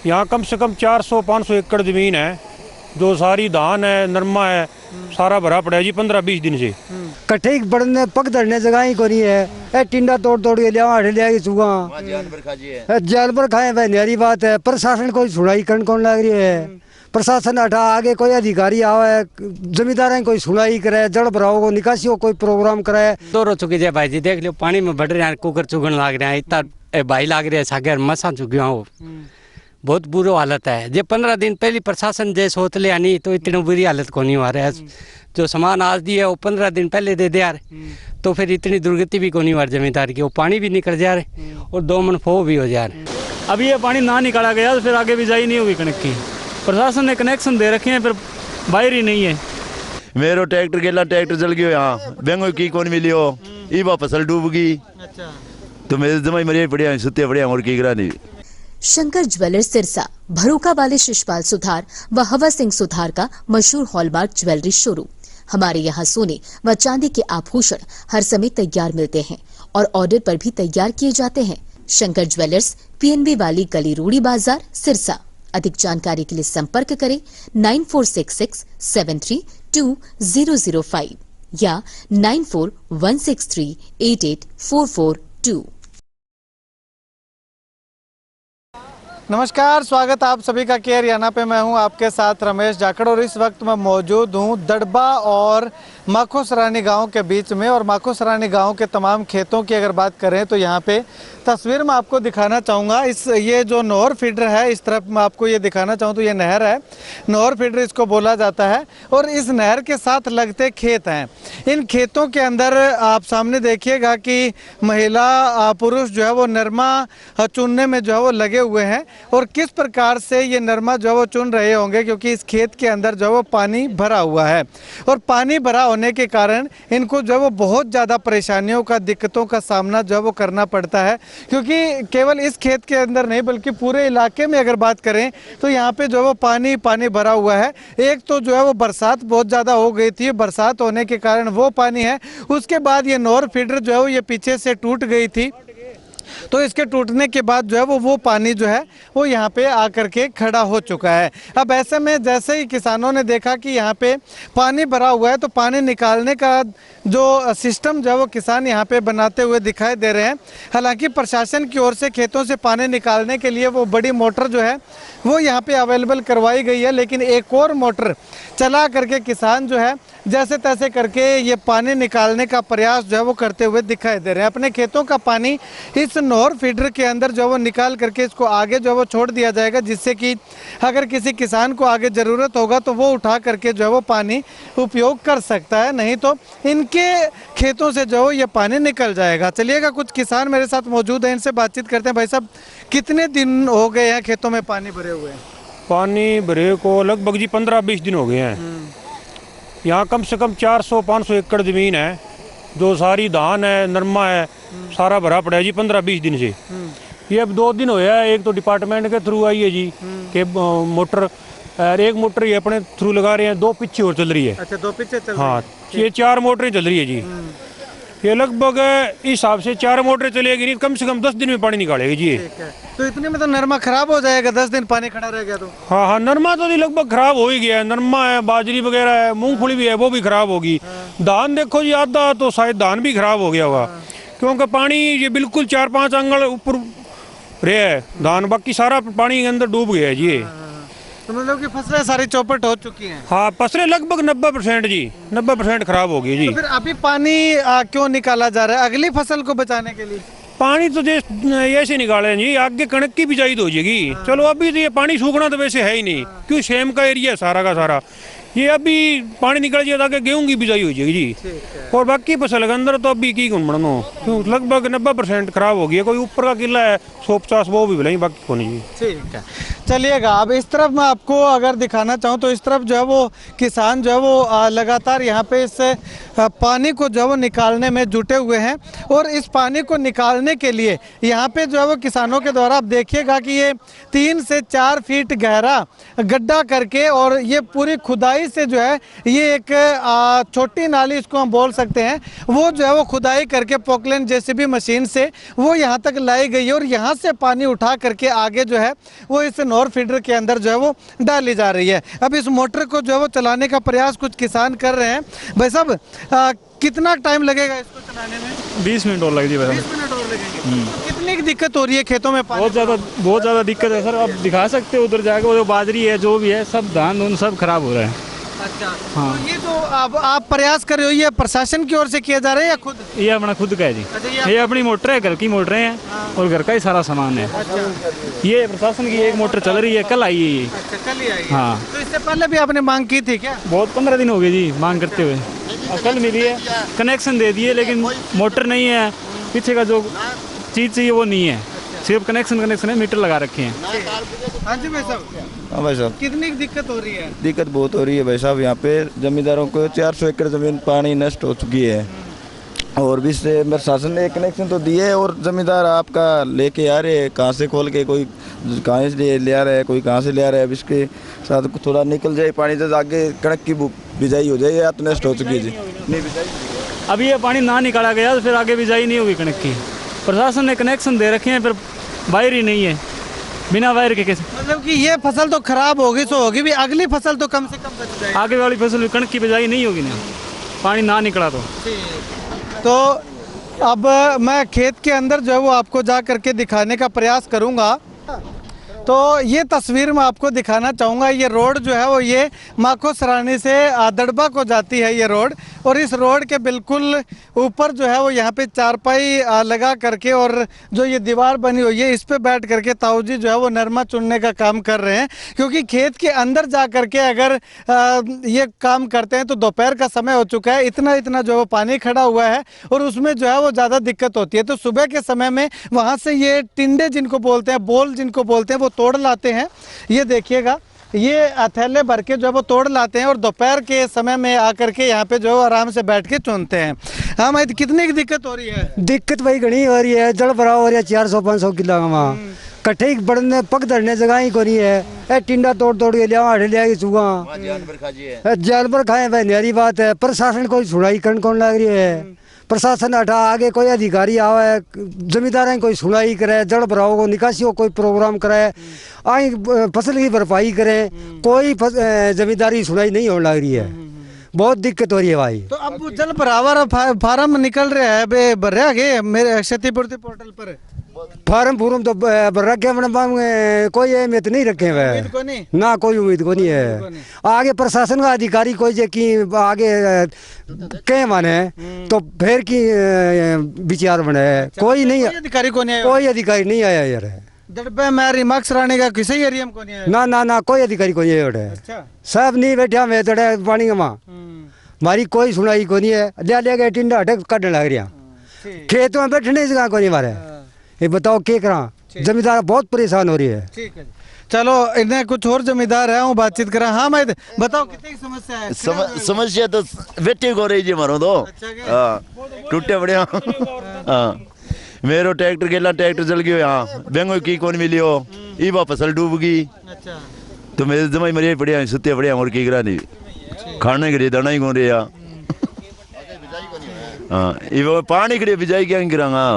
यहाँ कम से कम 400-500 एकड़ ज़मीन है, जो सारी धान है, नरमा है, सारा भरा पड़ा है जी 15-20 दिन से। कट्ठे बढ़ने पग धरने जगह ही कोनी है, टिंडा तोड़ तोड़ के लिया लिया चूहा जानवर खाए भाई न्यारी बात है। प्रशासन कोई सुनाई करन कौन लग रही है, प्रशासन हटा आगे कोई अधिकारी आवे, जमींदार कोई सुनाई करे, जल भराव को निकासी को कोई प्रोग्राम करे। दो रो चुकी भाई जी, देख लो पानी में बढ़ रहे हैं, कुकर चुगन लग रहे हैं, इतना भाई लग रहे हैं सागर मसा चुकिया हो, बहुत बुरी हालत है। जे 15 दिन पहले प्रशासन जे सोच लिया नहीं तो इतनी बुरी हालत को नहीं हो रहा है। जो सामान आज दिया वो 15 दिन पहले दे दिया तो फिर इतनी दुर्गति भी को नहीं हो रही जमींदार की, वो पानी भी निकल जा रहे और 2 मन फो भी हो जा रहे। अभी ये पानी ना निकाला गया तो फिर आगे बिजाई नहीं होगी कणक की। प्रशासन ने कनेक्शन दे रखे हैं, फिर बाहर ही नहीं है। मेरो ट्रैक्टर गेला, ट्रैक्टर जल गयो, यहाँ बेंगो की कौन मिली हो, ई फसल डूब गई। अच्छा, तो मेरे जमाई मरिया बढ़िया सुते बढ़िया और की करा नहीं। शंकर ज्वेलर्स सिरसा भरोका वाले शिशपाल सुथार व हवा सिंह सुथार का मशहूर हॉलमार्क ज्वेलरी शोरूम। हमारे यहाँ सोने व चांदी के आभूषण हर समय तैयार मिलते हैं और ऑर्डर पर भी तैयार किए जाते हैं। शंकर ज्वेलर्स PNB वाली गली रूड़ी बाजार सिरसा। अधिक जानकारी के लिए संपर्क करें 9466732005 या 9416388442। नमस्कार, स्वागत आप सभी का केयर याना पे। मैं हूं आपके साथ रमेश जाखड़ और इस वक्त मैं मौजूद हूं दड़बा और माखोसरानी गांव के बीच में। और माखोसरानी गांव के तमाम खेतों की अगर बात करें तो यहां पे तस्वीर में आपको दिखाना चाहूँगा। ये जो नहर फीडर है, इस तरफ मैं आपको ये दिखाना चाहूँ तो ये नहर है, नहर फीडर इसको बोला जाता है। और इस नहर के साथ लगते खेत हैं। इन खेतों के अंदर आप सामने देखिएगा कि महिला पुरुष जो है वो नरमा चुनने में जो है वो लगे हुए हैं। और किस प्रकार से ये नरमा जो है वो चुन रहे होंगे, क्योंकि इस खेत के अंदर जो है वो पानी भरा हुआ है। और पानी भरा होने के कारण इनको जो है वो बहुत ज़्यादा परेशानियों का, दिक्कतों का सामना जो है वो करना पड़ता है। क्योंकि केवल इस खेत के अंदर नहीं बल्कि पूरे इलाके में अगर बात करें तो यहाँ पे जो है वो पानी भरा हुआ है। एक तो जो है वो बरसात बहुत ज़्यादा हो गई थी, बरसात होने के कारण वो पानी है। उसके बाद ये नहर फीडर जो है वो ये पीछे से टूट गई थी, तो इसके टूटने के बाद जो है वो पानी जो है वो यहाँ पे आकर के खड़ा हो चुका है। अब ऐसे में जैसे ही किसानों ने देखा कि यहाँ पे पानी भरा हुआ है तो पानी निकालने का जो सिस्टम जो है वो किसान यहाँ पे बनाते हुए दिखाई दे रहे हैं। हालांकि प्रशासन की ओर से खेतों से पानी निकालने के लिए वो बड़ी मोटर जो है वो यहाँ पे अवेलेबल करवाई गई है, लेकिन एक और मोटर चला करके किसान जो है जैसे तैसे करके ये पानी निकालने का प्रयास जो है वो करते हुए दिखाई दे रहे हैं। अपने खेतों का पानी इस नहर फीडर के अंदर जो वो निकाल करके इसको आगे जो वो छोड़ दिया जाएगा, जिससे कि अगर किसी किसान को आगे ज़रूरत होगा तो वो उठा करके जो है वो पानी उपयोग कर सकता है, नहीं तो इनके खेतों से जो ये पानी निकल जाएगा। चलिएगा, कुछ किसान मेरे साथ मौजूद हैं, इनसे बातचीत करते हैं। भाई साहब, कितने दिन हो गए हैं खेतों में पानी भरे हुए? पानी भरे को लगभग जी 15-20 दिन हो गए हैं। यहाँ कम से कम 400-500 एकड़ ज़मीन है, जो सारी धान है, नरमा है, सारा भरा पड़ा है जी 15-20 दिन से। ये अब 2 दिन होया है। एक तो डिपार्टमेंट के थ्रू आई है जी कि मोटर, और एक मोटर ये अपने थ्रू लगा रहे हैं, 2 पीछे और चल रही है। अच्छा, 2 पीछे चल रही है। हाँ, ये 4 मोटरें चल रही है जी। ये लगभग इस हिसाब से 4 मोटरें चलेगी नहीं, कम से कम 10 दिन में पानी निकालेगी जी। तो इतने में तो नरमा खराब हो जाएगा, 10 दिन पानी खड़ा रह गया तो। हाँ, नरमा तो लगभग खराब हो ही गया है। नरमा है, बाजरी वगैरह है, मूंगफली भी है, वो भी खराब होगी। धान देखो जी, आधा तो शायद धान भी खराब हो गया होगा, क्योंकि पानी ये बिल्कुल 4-5 आंगल ऊपर रहे है धान, बाकी सारा पानी के अंदर डूब गया है जी। तो मतलब कि फसलें सारी चौपट हो चुकी हैं। हाँ, फसलें लगभग 90% जी, 90% खराब हो गई जी। तो फिर अभी पानी क्यों निकाला जा रहा है? अगली फसल को बचाने के लिए? पानी तो ऐसे निकाले जी, आगे कणक की बिजाई तो हो जाएगी। चलो, अभी तो ये पानी सूखना तो वैसे है ही नहीं, क्यों सेम का एरिया है सारा का सारा। ये अभी पानी निकल जाए ताकि गेहूं की बिजाई हो जाएगी जी। और बाकी फसल के अंदर तो अभी की घूमना क्यों लगभग 90% खराब हो गई है। कोई ऊपर का किला है 150 वो भी भले, बाकी को नहीं जी। ठीक है, चलिएगा। अब इस तरफ मैं आपको अगर दिखाना चाहूँ तो इस तरफ जो है वो किसान जो है वो लगातार यहाँ पे इस पानी को जो है वो निकालने में जुटे हुए हैं। और इस पानी को निकालने के लिए यहाँ पे जो है वो किसानों के द्वारा आप देखिएगा कि ये 3 से 4 फीट गहरा गड्ढा करके और ये पूरी खुदाई खुदाई से जो है ये एक छोटी नाली इसको हम बोल सकते हैं, वो जो है वो खुदाई करके पोकलैंड जेसीबी मशीन से वो यहाँ तक लाई गई है और यहाँ से पानी उठा करके आगे जो है वो इस नॉर फीडर के अंदर जो है वो डाली जा रही है। अब इस मोटर को जो है वो चलाने का प्रयास कुछ किसान कर रहे हैं। भाई साहब कितना टाइम लगेगा इसको चलाने में? 20 मिनट और लग जाए 20 मिनट और लगेंगे। तो कितनी दिक्कत हो रही है खेतों में? बहुत ज़्यादा दिक्कत है सर। अब दिखा सकते हो उधर जाके, वो जो बाजरी है जो भी है सब धान सब खराब हो रहा है। अच्छा हाँ। तो ये जो अब आप प्रयास कर रहे हो ये प्रशासन की ओर से किया जा रहा है या खुद? ये अपना खुद का है जी। अच्छा, ये अपनी मोटर है, घर की मोटरें हैं और घर का ही सारा सामान है। ये प्रशासन की एक मोटर चल रही है, कल आई है ये। अच्छा, कल ही आई है। हाँ। तो इससे पहले भी आपने मांग की थी क्या? बहुत 15 दिन हो गए जी मांग करते हुए। और कल मिली है, कनेक्शन दे दिए, लेकिन मोटर नहीं है, पीछे का जो चीज़ चाहिए वो नहीं है, सिर्फ कनेक्शन है, मीटर लगा रखे हैं। हाँ जी भाई साहब। हाँ भाई साहब, कितनी दिक्कत हो रही है? दिक्कत बहुत हो रही है भाई साहब। यहाँ पे जमींदारों को 400 एकड़ जमीन पानी नष्ट हो चुकी है और भी से प्रशासन ने कनेक्शन तो दिए है और जमींदार आपका लेके आ रहे हैं, कहाँ से खोल के, कोई कहाँ से ले आ रहा है, कोई कहाँ से ले आ रहा है। अब इसके साथ थोड़ा निकल जाए पानी तो आगे कणक की बिजाई हो जाए या तो नष्ट हो चुकी है जी। नहीं बिजाई, अभी ये पानी ना निकाला गया तो फिर आगे बिजाई नहीं होगी कणक की। प्रशासन ने कनेक्शन दे रखे हैं, फिर वायर ही नहीं है, बिना वायर के कैसे? मतलब कि ये फसल तो खराब होगी सो होगी भी, अगली फसल तो कम से कम बच जाएगी। आगे वाली फसल कणक की बिजाई नहीं होगी ना, पानी ना निकला तो अब मैं खेत के अंदर जो है वो आपको जा करके दिखाने का प्रयास करूंगा। तो ये तस्वीर मैं आपको दिखाना चाहूँगा। ये रोड जो है वो ये माखोसरानी से दड़बा को जाती है ये रोड, और इस रोड के बिल्कुल ऊपर जो है वो यहाँ पे चारपाई लगा करके और जो ये दीवार बनी हुई है इस पे बैठ करके ताऊजी जो है वो नरमा चुनने का काम कर रहे हैं। क्योंकि खेत के अंदर जा करके अगर ये काम करते हैं तो दोपहर का समय हो चुका है, इतना जो है वो पानी खड़ा हुआ है और उसमें जो है वो ज़्यादा दिक्कत होती है। तो सुबह के समय में वहाँ से ये टिंडे जिनको बोलते हैं, बोल जिनको बोलते हैं, वो तोड़ लाते हैं। ये देखिएगा, ये थैले भर के जो है वो तोड़ लाते हैं और दोपहर के समय में आकर के यहाँ पे जो आराम से बैठ के चुनते हैं। हाँ मैं कितनी की दिक्कत हो रही है? दिक्कत भाई घनी हो रही है, जल भरा हो रहा है 400-500 किलो वहाँ कट्ठे ही बढ़ने पक धरने जगह ही को नहीं है। टिंडा तोड़ के लिया हटे लिया चूगा जानवर खाए भाई, न्यारी बात है। प्रशासन कोई सुनाई करण कौन लग रही है? प्रशासन हटा आगे कोई अधिकारी आवा है, जमींदार कोई सुनाई करे, जड़ भराव को निकासी को कोई प्रोग्राम करे, आई फसल की भरपाई करे, कोई जमींदारी सुनाई नहीं होने लग रही है। बहुत दिक्कत हो रही है भाई। तो अब जल भरावर फार्म निकल रहा है, भर रहा है मेरे क्षतिपूर्ति पोर्टल पर फार्म तो भर रखे हैं, कोई अहमियत नहीं रखे हुए ना, कोई उम्मीद को नहीं है। आगे प्रशासन का अधिकारी कोई जे की आगे कहे माने तो फिर की विचार बने, कोई नहीं अधिकारी को नहीं, कोई अधिकारी नहीं आया यार। दड़बे में माखसरानी का किसी एरिया में को नहीं आया? ना कोई अधिकारी को नहीं है। अच्छा। सब नहीं बैठा मैं तड़े पानी में मारी कोई सुनाई को नहीं है। ले गए टिंडा हटे कटने लग रहा, खेतों में बैठने जगह को नहीं मारे। ये बताओ क्या करा, जमींदार बहुत परेशान हो रही है। ठीक है, चलो इन्हें कुछ और जमींदार है वो बातचीत करा। हाँ मैं बताओ कितनी समस्या है? समस्या तो बेटे को रही जी मारो तो टूटे बड़े। हाँ मेरो ट्रैक्टर गेला, ट्रैक्टर जल गयो, यहाँ बेंगो की कौन मिलियो, ईबा फसल डूब गई। तो मेरे जमाई मरिया पड़िया सुते पड़िया और की करा नहीं खाने के लिए दाना ही कौन रहा। हाँ ये पानी के लिए बिजाई क्या गिरांगा।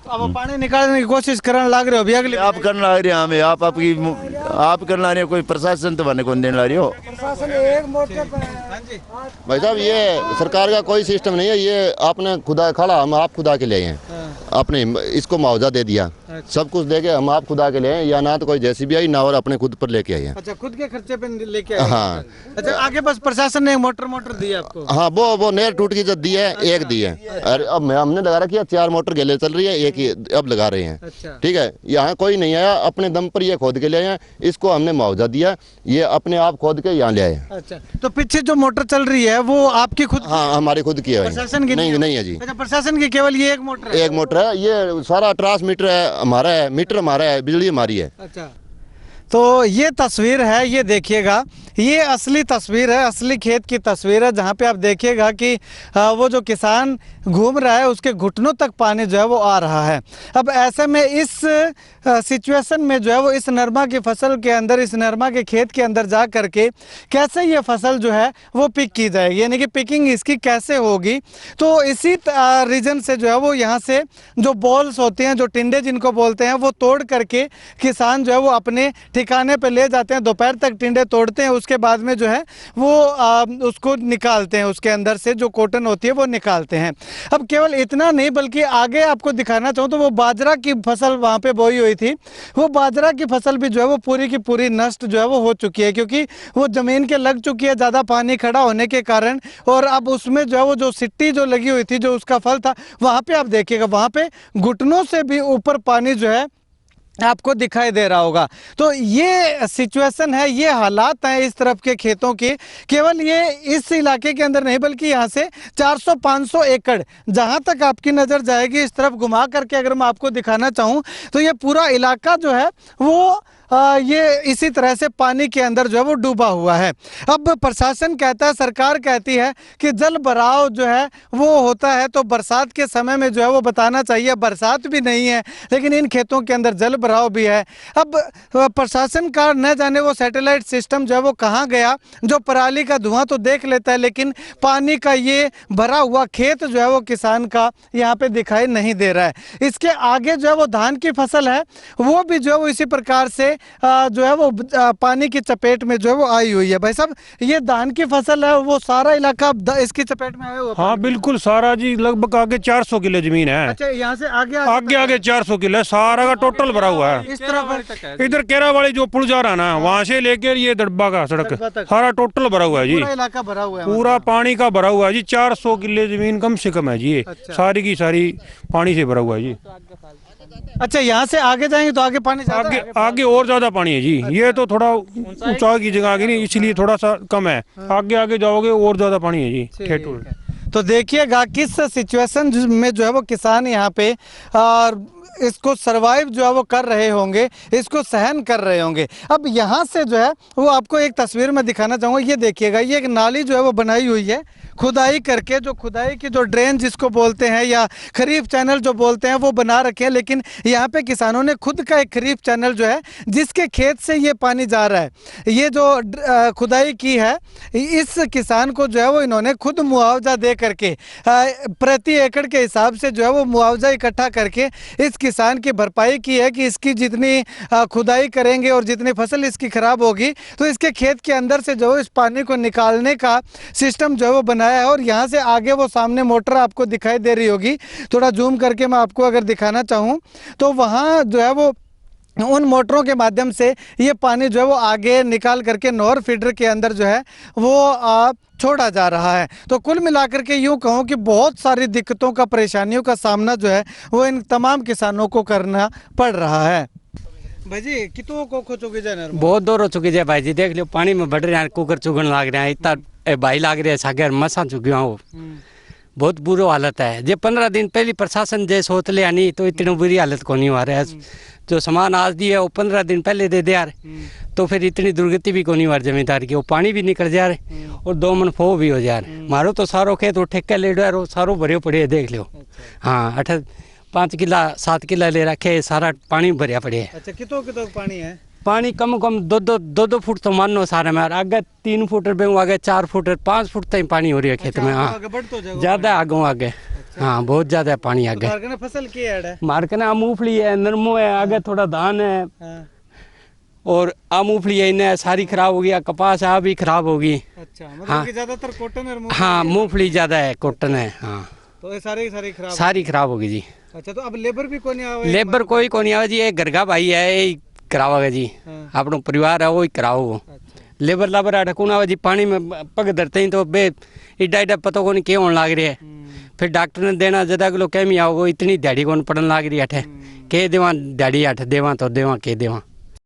अब पानी निकालने की कोशिश करने लग रहे हो? अभी अगले आप करने लग रहे हैं हमें, आप करने ला रहे हो, कोई प्रशासन तो बने कौन देने ला रही हो? भाई साहब ये सरकार का कोई सिस्टम नहीं है, ये आपने खुदा खड़ा, हम आप खुदा के लिए हैं, आपने इसको मुआवजा दे दिया, सब कुछ दे के हम आप खुदा के लिए हैं, या ना तो कोई जेसीबी आई ना और अपने खुद पर लेके आई है। अच्छा, खुद के खर्चे पे लेके आए? हाँ। अच्छा, आगे बस प्रशासन ने मोटर दी आपको? हाँ वो नेर टूट की जो दी है, एक दी है, अरे अब हमने लगा रखी है 4 मोटर गेले चल रही है, एक ही अब लगा रहे हैं। अच्छा। ठीक है, यहाँ कोई नहीं आया, अपने दम पर ये खोद के ले आए, इसको हमने मुआवजा दिया, ये अपने आप खोद के यहाँ ले आए। अच्छा, तो पीछे जो मोटर चल रही है वो आपकी खुद? हाँ हमारी खुद की है। प्रशासन की नहीं है जी। अच्छा, प्रशासन की केवल ये एक मोटर है? एक मोटर है, ये सारा ट्रांसमीटर है हमारा है, मीटर हमारा है, बिजली हमारी है। अच्छा, तो ये तस्वीर है, ये देखिएगा, ये असली तस्वीर है, असली खेत की तस्वीर है, जहाँ पे आप देखिएगा कि वो जो किसान घूम रहा है उसके घुटनों तक पानी जो है वो आ रहा है। अब ऐसे में इस सिचुएशन में जो है वो इस नरमा की फसल के अंदर, इस नरमा के खेत के अंदर जा करके कैसे ये फसल जो है वो पिक की जाएगी, यानी कि पिकिंग इसकी कैसे होगी। तो इसी रीजन से जो है वो यहाँ से जो बॉल्स होते हैं, जो टिंडे जिनको बोलते हैं, वो तोड़ करके किसान जो है वो अपने ठिकाने पे ले जाते हैं। दोपहर तक टिंडे तोड़ते हैं, उसके बाद में जो है वो उसको निकालते हैं, उसके अंदर से जो कॉटन होती है वो निकालते हैं। अब केवल इतना नहीं, बल्कि आगे आपको दिखाना चाहूँ तो वो बाजरा की फसल वहाँ पे बोई हुई थी, वो बाजरा की फसल भी जो है वो पूरी की पूरी नष्ट जो है वो हो चुकी है, क्योंकि वो ज़मीन के लग चुकी है ज़्यादा पानी खड़ा होने के कारण। और अब उसमें जो है वो जो सिट्टी जो लगी हुई थी, जो उसका फल था, वहाँ पे आप देखिएगा, वहाँ पे घुटनों से भी ऊपर पानी जो है आपको दिखाई दे रहा होगा। तो ये सिचुएशन है, ये हालात हैं इस तरफ के खेतों की। केवल ये इस इलाके के अंदर नहीं, बल्कि यहाँ से 400-500 एकड़ जहाँ तक आपकी नज़र जाएगी इस तरफ घुमा करके अगर मैं आपको दिखाना चाहूँ तो ये पूरा इलाका जो है वो ये इसी तरह से पानी के अंदर जो है वो डूबा हुआ है। अब प्रशासन कहता है, सरकार कहती है कि जल भराव जो है वो होता है, तो बरसात के समय में जो है वो बताना चाहिए, बरसात भी नहीं है लेकिन इन खेतों के अंदर जल भराव भी है। अब प्रशासन का न जाने वो सैटेलाइट सिस्टम जो है वो कहाँ गया, जो पराली का धुआं तो देख लेता है लेकिन पानी का ये भरा हुआ खेत जो है वो किसान का यहाँ पे दिखाई नहीं दे रहा है। इसके आगे जो है वो धान की फसल है, वो भी जो है वो इसी प्रकार से जो है वो पानी की चपेट में जो है वो आई हुई है। भाई साहब, ये धान की फसल है, वो सारा इलाका इसकी चपेट में आया हुआ? हाँ बिल्कुल सारा जी, लगभग आगे 400 किलो जमीन है। अच्छा, यहाँ से आगे आगे 400 किलो है, सारा का टोटल भरा हुआ है। इस तरफ इधर केरा वाली जो पुल जा रहा है ना, वहाँ से लेकर ये दड़बा का सड़क सारा टोटल भरा हुआ है जी, पूरा इलाका भरा हुआ है, पूरा पानी का भरा हुआ है जी। 400 किलो जमीन कम से कम है जी, सारी की सारी पानी से भरा हुआ है जी। अच्छा, यहाँ से आगे जाएंगे तो आगे पानी आगे और ज्यादा पानी है जी। ये तो थोड़ा ऊंचाई की जगह आगे नहीं, इसलिए थोड़ा सा कम है। आगे जाओगे और ज्यादा पानी है जी, ठेठुर। तो देखिएगा किस सिचुएशन में जो है वो किसान यहाँ पे और इसको सरवाइव जो है वो कर रहे होंगे, इसको सहन कर रहे होंगे। अब यहाँ से जो है वो आपको एक तस्वीर में दिखाना चाहूँगा, ये देखिएगा, ये एक नाली जो है वो बनाई हुई है खुदाई करके, जो खुदाई की जो ड्रेन जिसको बोलते हैं या खरीफ चैनल जो बोलते हैं वो बना रखे हैं। लेकिन यहाँ पे किसानों ने खुद का एक खरीफ चैनल जो है जिसके खेत से ये पानी जा रहा है, ये जो खुदाई की है, इस किसान को जो है वो इन्होंने खुद मुआवजा दे करके प्रति एकड़ के हिसाब से जो है वो मुआवजा इकट्ठा करके इस किसान की भरपाई की है कि इसकी जितनी खुदाई करेंगे और जितनी फसल इसकी खराब होगी तो इसके खेत के अंदर से जो इस पानी को निकालने का सिस्टम जो है वो बनाया है। और यहाँ से आगे वो सामने मोटर आपको दिखाई दे रही होगी, थोड़ा जूम करके मैं आपको अगर दिखाना चाहूँ तो वहाँ जो है वो उन मोटरों के माध्यम से ये पानी जो है वो आगे निकाल करके नहर फीडर के अंदर जो है वो छोड़ा जा रहा है। तो कुल मिलाकर के यूँ कहूँ कि बहुत सारी दिक्कतों का, परेशानियों का सामना जो है वो इन तमाम किसानों को करना पड़ रहा है। भाई जी, कितों को खो चुके जाए? बहुत दूर हो चुके जाए भाई जी, देख लो पानी में बढ़ रहे हैं, कुकर चुगन लाग रहे हैं, इतना भाई लाग रहे हैं, सागर मसा चुके हो, बहुत बुरी हालत है। जे 15 दिन पहले प्रशासन जे सोच ले आनी तो इतनी बुरी हालत को नहीं हो रहा है। जो सामान आज दिया वो 15 दिन पहले दे यार, तो फिर इतनी दुर्गति भी को नहीं हो जमींदार की, वो पानी भी निकल जा रहे और 2 मन फो भी हो जा रहे। मारो तो सारो खेत वो ठेके ले डो, सारो भरे पड़े देख लो। हाँ, 5 किला 7 किला ले रखे, सारा पानी भरिया पड़े है। अच्छा, कितो पानी है? पानी कम 2 फुट तो मानो सारे में, आगे 3 फुट आगे 4 फुट 5 फुट तक पानी हो रही है खेत में। हाँ, ज्यादा आगे हाँ, बहुत ज्यादा पानी आगे। फसल की है? मार्कना मूंगफली है, नरमो है, आगे थोड़ा धान है और मूंगफली है, इन्हें सारी खराब हो गया, कपास आ भी खराब होगी। अच्छा, मतलब ज्यादातर कॉटन और हाँ, मूंगफली ज्यादा है, कॉटन है। हाँ, तो सारी खराब होगी जी। अच्छा, तो अब लेबर भी कोई नहीं आवे? लेबर कोई को नहीं आवे जी, एक गरगा भाई है करावागा जी, अपनो परिवार है वो ही कराओ। लेबर लाबर ढकून आवे जी, पानी में पग धरते ही तो बे इड्डा पता को नहीं क्या होने लग रही है। फिर डॉक्टर ने देना ज्यादा किलो कैमी आओगे, इतनी दिहाड़ी कौन पड़न लग रही है, के देवा दिहाड़ी 8 देवा तो देवा के देवा।